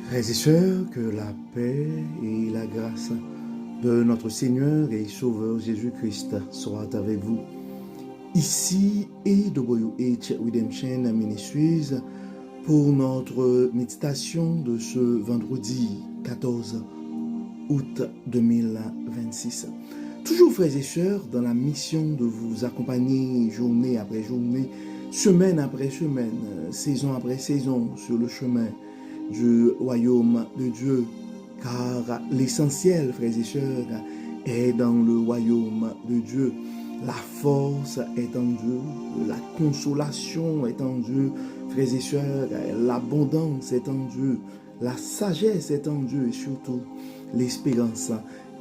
Frères et sœurs, que la paix et la grâce de notre Seigneur et Sauveur Jésus-Christ soient avec vous. Ici AWH Redemption Ministries pour notre méditation de ce vendredi 14 août 2026. Toujours frères et sœurs, dans la mission de vous accompagner journée après journée, semaine après semaine, saison après saison sur le chemin du royaume de Dieu, car l'essentiel, frères et sœurs, est dans le royaume de Dieu. La force est en Dieu, la consolation est en Dieu, frères et sœurs, l'abondance est en Dieu, la sagesse est en Dieu et surtout l'espérance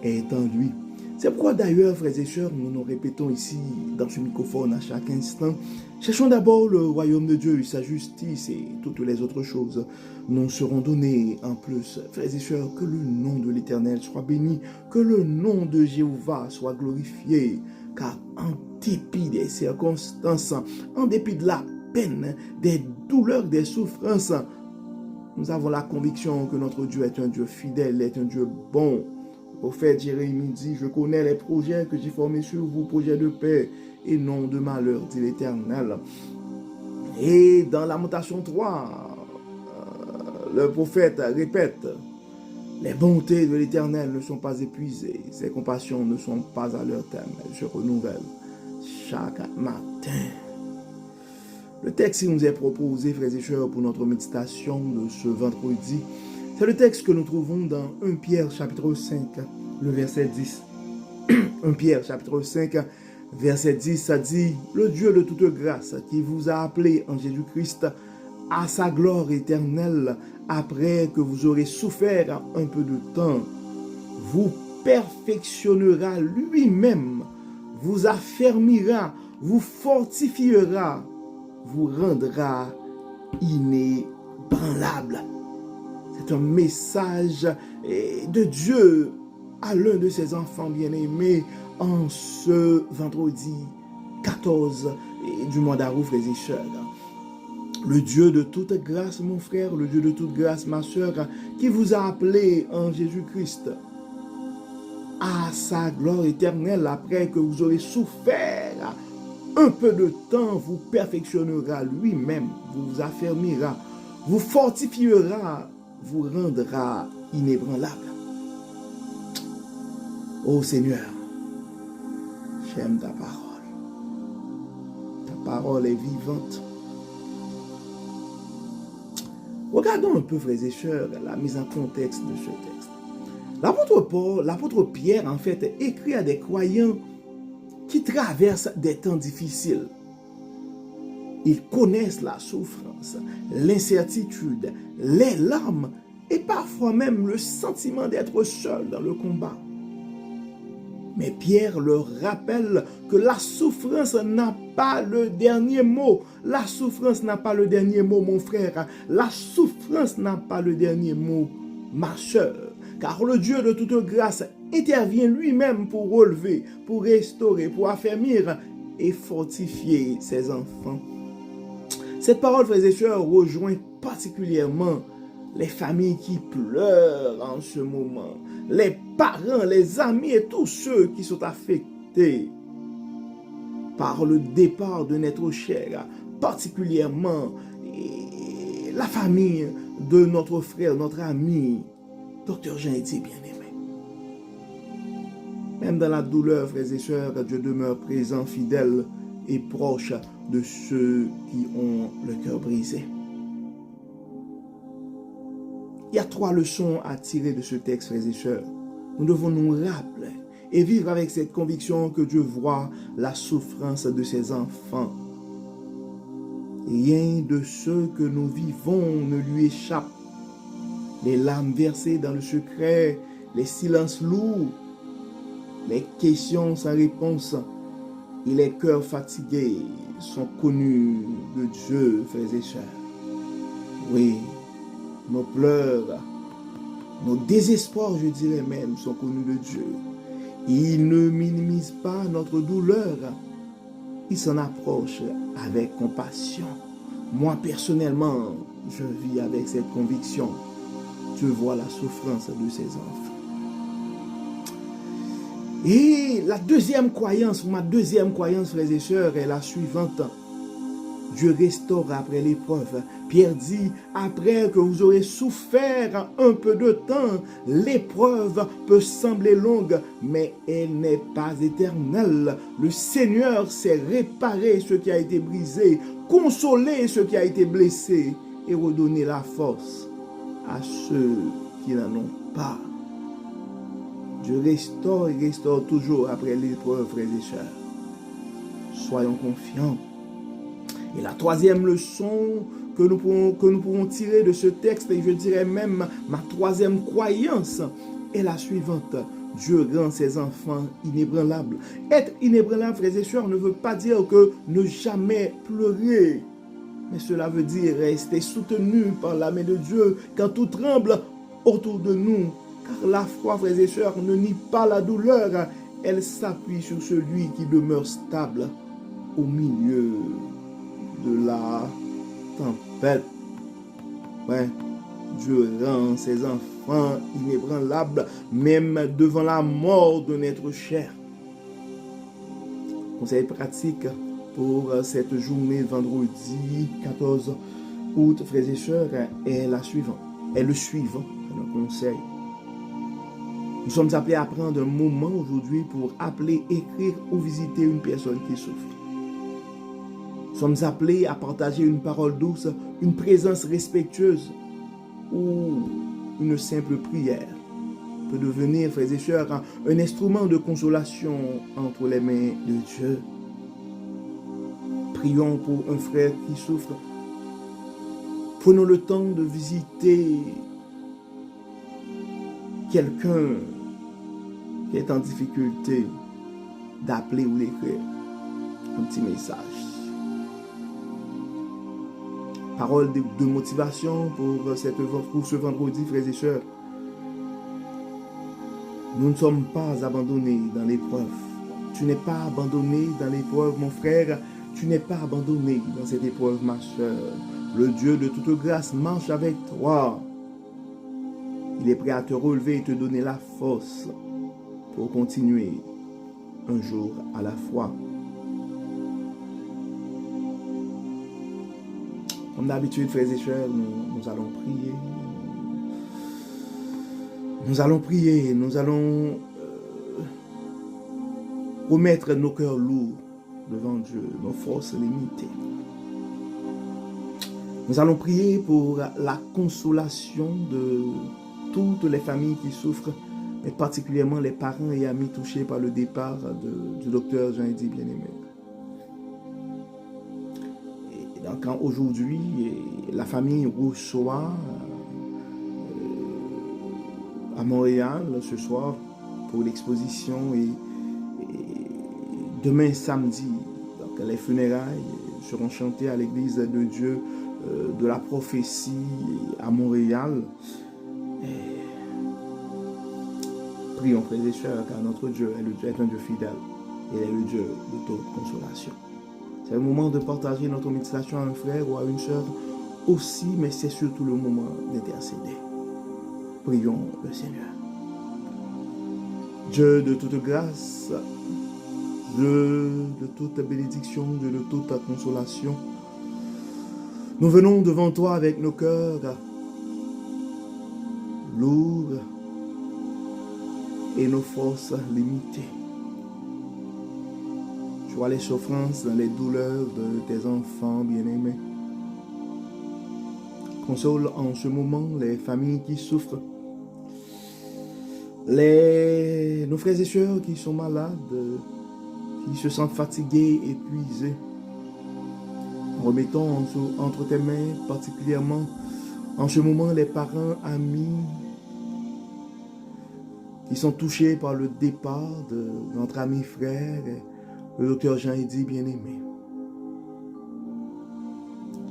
est en lui. C'est pourquoi d'ailleurs, frères et sœurs, nous nous répétons ici dans ce microphone à chaque instant, cherchons d'abord le royaume de Dieu, sa justice et toutes les autres choses nous seront données en plus. Frères et sœurs, que le nom de l'Éternel soit béni, que le nom de Jéhovah soit glorifié, car en dépit des circonstances, en dépit de la peine, des douleurs, des souffrances, nous avons la conviction que notre Dieu est un Dieu fidèle, est un Dieu bon. Le prophète Jérémie dit, je connais les projets que j'ai formés sur vous, projets de paix et non de malheur, dit l'Éternel. Et dans Lamentation 3, le prophète répète, les bontés de l'Éternel ne sont pas épuisées, ses compassions ne sont pas à leur terme, elles se renouvellent chaque matin. Le texte qui nous est proposé, frères et sœurs, pour notre méditation de ce vendredi, c'est le texte que nous trouvons dans 1 Pierre chapitre 5, le verset 10. 1 Pierre chapitre 5, verset 10, ça dit, le Dieu de toute grâce qui vous a appelé en Jésus-Christ à sa gloire éternelle, après que vous aurez souffert un peu de temps, vous perfectionnera lui-même, vous affermira, vous fortifiera, vous rendra inébranlable. C'est un message de Dieu à l'un de ses enfants bien-aimés en ce vendredi 14 du mois d'Août, frères et sœurs. Le Dieu de toute grâce, mon frère, le Dieu de toute grâce, ma sœur, qui vous a appelé en Jésus-Christ à sa gloire éternelle après que vous aurez souffert un peu de temps, vous perfectionnera lui-même, vous affermira, vous fortifiera, vous rendra inébranlable. Ô Seigneur, j'aime ta parole. Ta parole est vivante. Regardons un peu, frères et sœurs, la mise en contexte de ce texte. L'apôtre Pierre, en fait, écrit à des croyants qui traversent des temps difficiles. Ils connaissent la souffrance, l'incertitude, les larmes et parfois même le sentiment d'être seul dans le combat. Mais Pierre leur rappelle que la souffrance n'a pas le dernier mot. La souffrance n'a pas le dernier mot, mon frère. La souffrance n'a pas le dernier mot, ma soeur. Car le Dieu de toute grâce intervient lui-même pour relever, pour restaurer, pour affermir et fortifier ses enfants. Cette parole, frères et sœurs, rejoint particulièrement les familles qui pleurent en ce moment, les parents, les amis et tous ceux qui sont affectés par le départ d'un être cher, particulièrement la famille de notre frère, notre ami, Dr. Jean-Étienne bien-aimé. Même dans la douleur, frères et sœurs, Dieu demeure présent, fidèle et proche de ceux qui ont le cœur brisé. Il y a 3 leçons à tirer de ce texte, frères et sœurs. Nous devons nous rappeler et vivre avec cette conviction que Dieu voit la souffrance de ses enfants. Rien de ce que nous vivons ne lui échappe. Les larmes versées dans le secret, les silences lourds, les questions sans réponse et les cœurs fatigués sont connus de Dieu, frères et sœurs. Oui, nos pleurs, nos désespoirs, je dirais même, sont connus de Dieu. Il ne minimise pas notre douleur. Il s'en approche avec compassion. Moi, personnellement, je vis avec cette conviction. Dieu voit la souffrance de ses enfants. Et la deuxième croyance, ma deuxième croyance, frères et sœurs, est la suivante. Dieu restaure après l'épreuve. Pierre dit, après que vous aurez souffert un peu de temps, l'épreuve peut sembler longue, mais elle n'est pas éternelle. Le Seigneur sait réparer ce qui a été brisé, consoler ce qui a été blessé et redonner la force à ceux qui n'en ont pas. Dieu restaure et restaure toujours après l'épreuve, frères et sœurs. Soyons confiants. Et la troisième leçon que nous pourrons tirer de ce texte, et je dirais même ma troisième croyance, est la suivante. Dieu rend ses enfants inébranlables. Être inébranlable, frères et sœurs, ne veut pas dire que ne jamais pleurer. Mais cela veut dire rester soutenu par la main de Dieu quand tout tremble autour de nous. Car la foi, frères et sœurs, ne nie pas la douleur. Elle s'appuie sur celui qui demeure stable au milieu de la tempête. Ouais, Dieu rend ses enfants inébranlables, même devant la mort de notre chair. Conseil pratique pour cette journée vendredi 14 août, frères et sœurs, est le suivant, le conseil. Nous sommes appelés à prendre un moment aujourd'hui pour appeler, écrire ou visiter une personne qui souffre. Nous sommes appelés à partager une parole douce, une présence respectueuse ou une simple prière peut devenir, frères et sœurs, un instrument de consolation entre les mains de Dieu. Prions pour un frère qui souffre. Prenons le temps de visiter quelqu'un qui est en difficulté, d'appeler ou d'écrire un petit message. Parole de motivation pour ce vendredi, frères et sœurs. Nous ne sommes pas abandonnés dans l'épreuve. Tu n'es pas abandonné dans l'épreuve, mon frère. Tu n'es pas abandonné dans cette épreuve, ma sœur. Le Dieu de toute grâce marche avec toi. Il est prêt à te relever et te donner la force pour continuer un jour à la fois. Comme d'habitude, frères et sœurs, nous allons prier. Nous allons prier, nous allons remettre nos cœurs lourds devant Dieu, nos forces limitées. Nous allons prier pour la consolation de toutes les familles qui souffrent, mais particulièrement les parents et amis touchés par le départ du docteur Jean-Eddy Bien-Aimé. Donc aujourd'hui, la famille reçoit à Montréal ce soir pour l'exposition et demain samedi, donc les funérailles seront chantées à l'église de Dieu de la prophétie à Montréal. Prions, frères et sœurs, car notre Dieu est un Dieu fidèle. Il est le Dieu de toute consolation. C'est le moment de partager notre méditation à un frère ou à une sœur aussi, mais c'est surtout le moment d'intercéder. Prions le Seigneur. Dieu de toute grâce, Dieu de toute bénédiction, Dieu de toute consolation, nous venons devant toi avec nos cœurs lourds et nos forces limitées. Tu vois les souffrances, les douleurs de tes enfants bien-aimés. Console en ce moment les familles qui souffrent, nos frères et sœurs qui sont malades, qui se sentent fatigués, épuisés. Remettons entre tes mains particulièrement en ce moment les parents, amis qui sont touchés par le départ de notre ami frère, le docteur Jean-Eddy Bien-Aimé.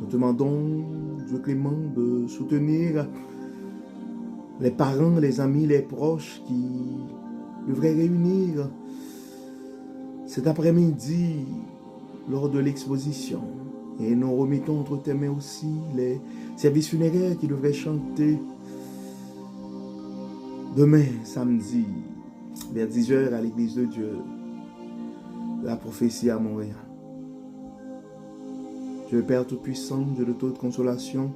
Nous demandons, Dieu clément, de soutenir les parents, les amis, les proches qui devraient réunir cet après-midi lors de l'exposition. Et nous remettons entre tes mains aussi les services funéraires qui devraient chanter Demain, samedi, vers 10h à l'église de Dieu, la prophétie à Montréal. Dieu Père Tout-Puissant, Dieu de toute consolation,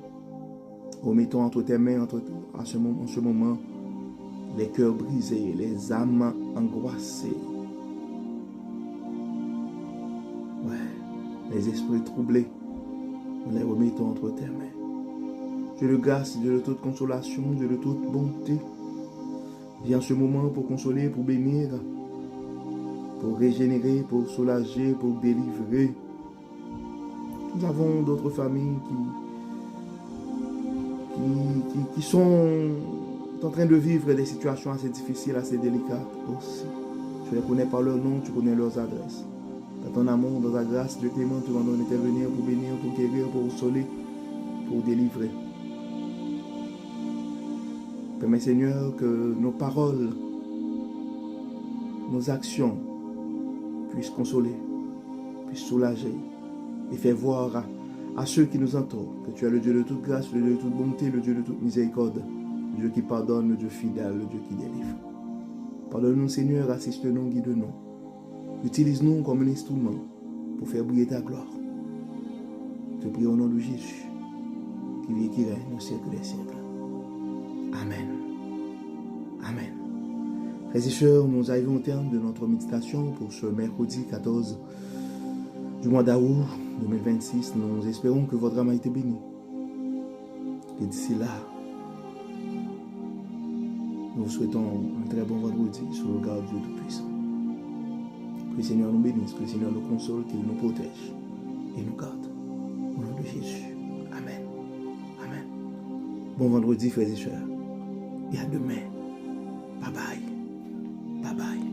remettons entre tes mains en ce moment les cœurs brisés, les âmes angoissées, les esprits troublés, nous les remettons entre tes mains. Dieu de grâce, Dieu de toute consolation, Dieu de toute bonté, viens en ce moment pour consoler, pour bénir, pour régénérer, pour soulager, pour délivrer. Nous avons d'autres familles qui sont en train de vivre des situations assez difficiles, assez délicates aussi. Tu les connais par leur nom, tu connais leurs adresses. Dans ton amour, dans ta grâce, Dieu t'aime, tu vas nous intervenir pour bénir, pour guérir, pour consoler, pour délivrer. Permets Seigneur que nos paroles, nos actions puissent consoler, puissent soulager et faire voir à ceux qui nous entourent que tu es le Dieu de toute grâce, le Dieu de toute bonté, le Dieu de toute miséricorde, le Dieu qui pardonne, le Dieu fidèle, le Dieu qui délivre. Pardonne-nous Seigneur, assiste-nous, guide-nous. Utilise-nous comme un instrument pour faire briller ta gloire. Je prie au nom de Jésus, qui vit et qui règne au siècle des siècles. Amen. Amen. Frères et sœurs, nous arrivons au terme de notre méditation pour ce mercredi 14 du mois d'août 2026. Nous espérons que votre âme a été bénie. Et d'ici là, nous vous souhaitons un très bon vendredi sous le regard de Dieu Tout-Puissant. Que le Seigneur nous bénisse, que le Seigneur nous console, qu'il nous protège et nous garde. Au nom de Jésus. Amen. Amen. Bon vendredi, frères et sœurs. Et à demain. Bye bye. Bye bye.